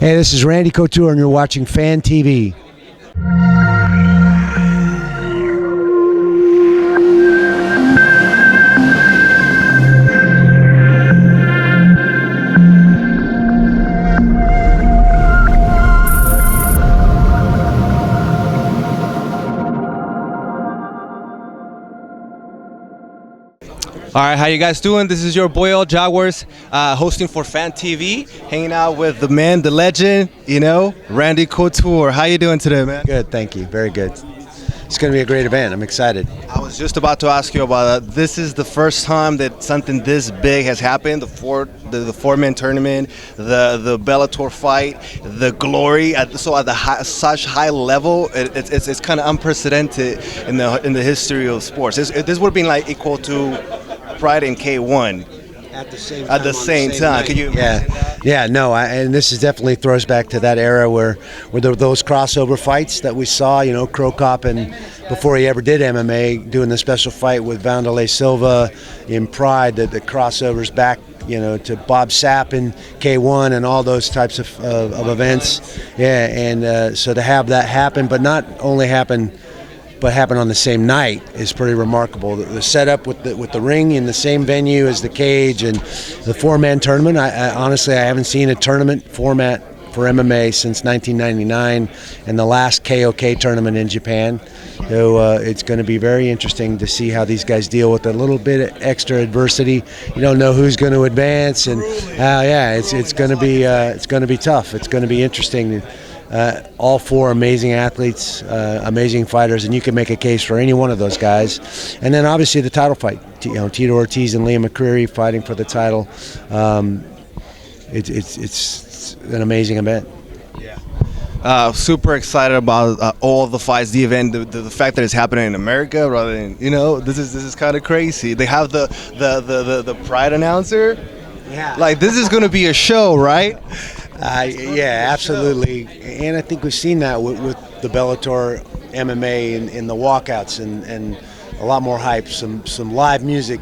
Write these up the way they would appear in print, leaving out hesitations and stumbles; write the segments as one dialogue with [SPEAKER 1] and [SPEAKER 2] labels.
[SPEAKER 1] Hey, this is Randy Couture, and you're watching Fan TV.
[SPEAKER 2] All right, how you guys doing? This is your boy All Jaguars, hosting for Fan TV, hanging out with the man, the legend, Randy Couture. How you doing today, man?
[SPEAKER 1] Good, thank you. Very good. It's going to be a great event. I'm excited.
[SPEAKER 2] I was just about to ask you about that. This is the first time that something this big has happened. The four-man tournament, the Bellator fight, the glory. So at such high level, it's kind of unprecedented in the history of sports. This would have been like equal to Pride and K1
[SPEAKER 1] at the same time.
[SPEAKER 2] Could you imagine that?
[SPEAKER 1] Yeah, no, and this is definitely throws back to that era where there were those crossover fights that we saw, Crow Cop, and before he ever did MMA, doing the special fight with Vanderlei Silva in Pride, the crossovers back, to Bob Sapp in K1 and all those types of events. Yeah, and so to have that happen, but not only happen, but happen on the same night is pretty remarkable. The setup with the ring in the same venue as the cage and the four-man tournament. I honestly haven't seen a tournament format for MMA since 1999 and the last KOK tournament in Japan. So it's going to be very interesting to see how these guys deal with a little bit of extra adversity. You don't know who's going to advance, and it's going to be tough. It's going to be interesting. All four amazing athletes, amazing fighters, and you can make a case for any one of those guys. And then obviously the title fight, Tito Ortiz and Liam McCreary fighting for the title. It's an amazing event.
[SPEAKER 2] Yeah. Super excited about all the fights, the event, the fact that it's happening in America rather than this is kind of crazy. They have the Pride announcer.
[SPEAKER 1] Yeah.
[SPEAKER 2] Like this is going to be a show, right?
[SPEAKER 1] Yeah, absolutely. And I think we've seen that with the Bellator MMA in the walkouts and a lot more hype, some live music,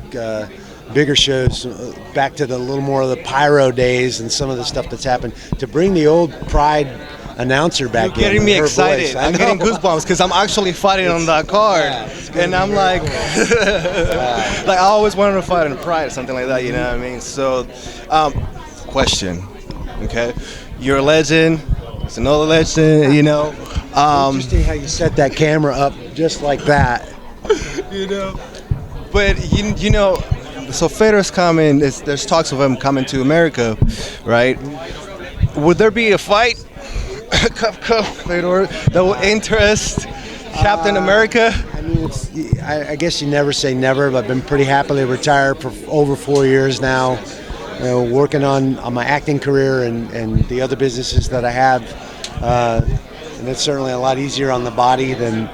[SPEAKER 1] bigger shows, back to the little more of the pyro days and some of the stuff that's happened. To bring the old Pride announcer back in.
[SPEAKER 2] You're getting me excited.
[SPEAKER 1] Voice,
[SPEAKER 2] I'm getting goosebumps because I'm actually fighting on that card. And I'm like, like I always wanted to fight in Pride or something like that, you know what I mean? So, question. Okay, you're a legend. It's another legend.
[SPEAKER 1] Interesting how you set that camera up just like that.
[SPEAKER 2] But so Fedor's coming. There's talks of him coming to America, right? Would there be a fight, Fedor, that will interest Captain America?
[SPEAKER 1] I mean, I guess you never say never. But I've been pretty happily retired for over 4 years now. Working on my acting career and the other businesses that I have, and it's certainly a lot easier on the body than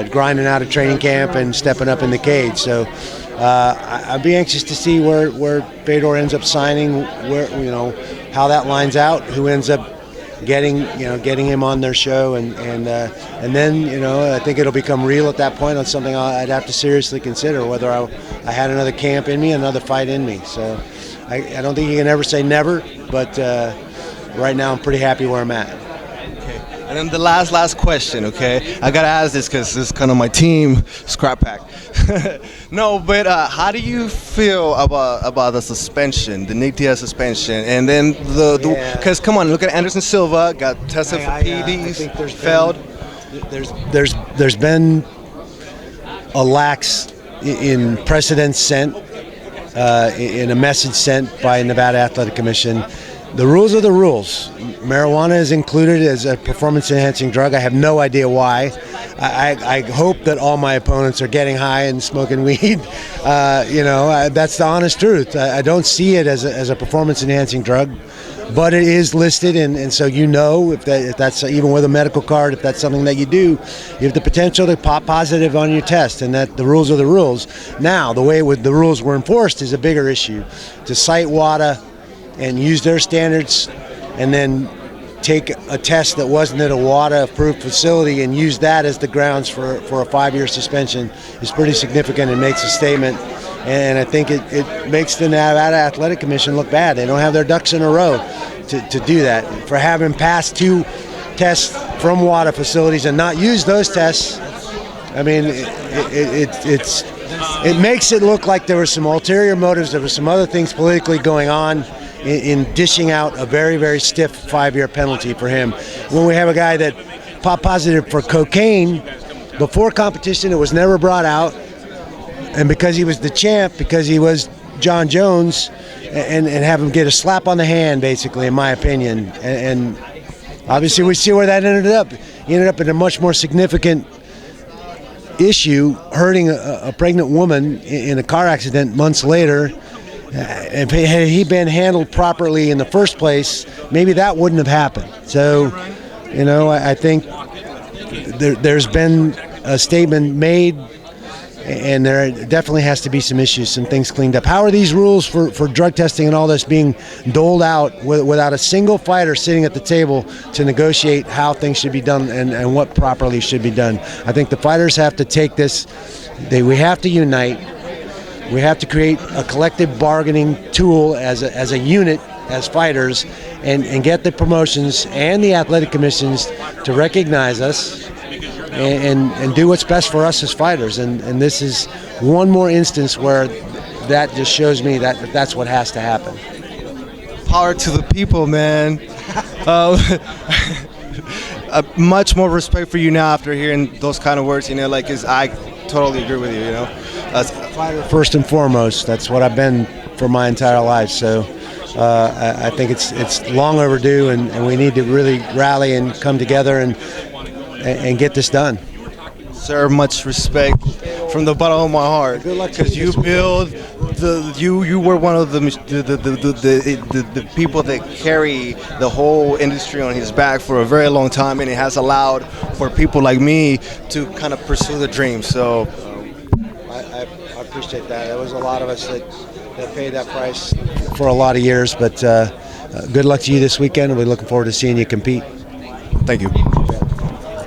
[SPEAKER 1] grinding out of training camp and stepping up in the cage. So I'd be anxious to see where Fedor ends up signing, how that lines out, who ends up getting him on their show, and then I think it'll become real at that point on something I'd have to seriously consider whether I had another camp in me, another fight in me. So. I don't think you can ever say never, but right now I'm pretty happy where I'm at.
[SPEAKER 2] Okay. And then the last question, okay? I got to ask this because this is kind of my team, Scrap Pack. No, but how do you feel about the suspension, the Nick Diaz suspension? And then because come on, look at Anderson Silva, got tested for PEDs, failed.
[SPEAKER 1] There's been a lax in precedent sent. In a message sent by Nevada Athletic Commission. The rules are the rules. Marijuana is included as a performance-enhancing drug. I have no idea why. I hope that all my opponents are getting high and smoking weed. That's the honest truth. I don't see it as a performance-enhancing drug, but it is listed, and so if that's even with a medical card, if that's something that you do, you have the potential to pop positive on your test, and that the rules are the rules. Now, the way the rules were enforced is a bigger issue. To cite WADA and use their standards, and then take a test that wasn't at a WADA-approved facility and use that as the grounds for a 5-year suspension is pretty significant and makes a statement. And I think it makes the Nevada Athletic Commission look bad. They don't have their ducks in a row. to do that. For having passed 2 tests from WADA facilities and not used those tests, I mean, it makes it look like there were some ulterior motives. There were some other things politically going on in dishing out a very, very stiff 5-year penalty for him. When we have a guy that popped positive for cocaine before competition, it was never brought out, and because he was the champ, because he was John Jones, and have him get a slap on the hand, basically, in my opinion. And obviously we see where that ended up. He ended up in a much more significant issue, hurting a pregnant woman in a car accident months later. If had he been handled properly in the first place, maybe that wouldn't have happened. So, you know, I think there's been a statement made, and there definitely has to be some issues, some things cleaned up. How are these rules for drug testing and all this being doled out without a single fighter sitting at the table to negotiate how things should be done and what properly should be done? I think the fighters have to take this. We have to unite. We have to create a collective bargaining tool as a unit, as fighters, and get the promotions and the athletic commissions to recognize us and do what's best for us as fighters. And this is one more instance where that just shows me that that's what has to happen.
[SPEAKER 2] Power to the people, man. Much more respect for you now after hearing those kind of words, you know, like, I totally agree with you, you know.
[SPEAKER 1] Fighter first and foremost, that's what I've been for my entire life. So I think it's long overdue, and we need to really rally and come together and get this done.
[SPEAKER 2] Sir, much respect from the bottom of my heart, because you build you were one of the people that carry the whole industry on his back for a very long time, and it has allowed for people like me to kind of pursue the dream. So
[SPEAKER 1] I appreciate that. There was a lot of us that paid that price for a lot of years, but good luck to you this weekend. We're looking forward to seeing you compete.
[SPEAKER 2] Thank you.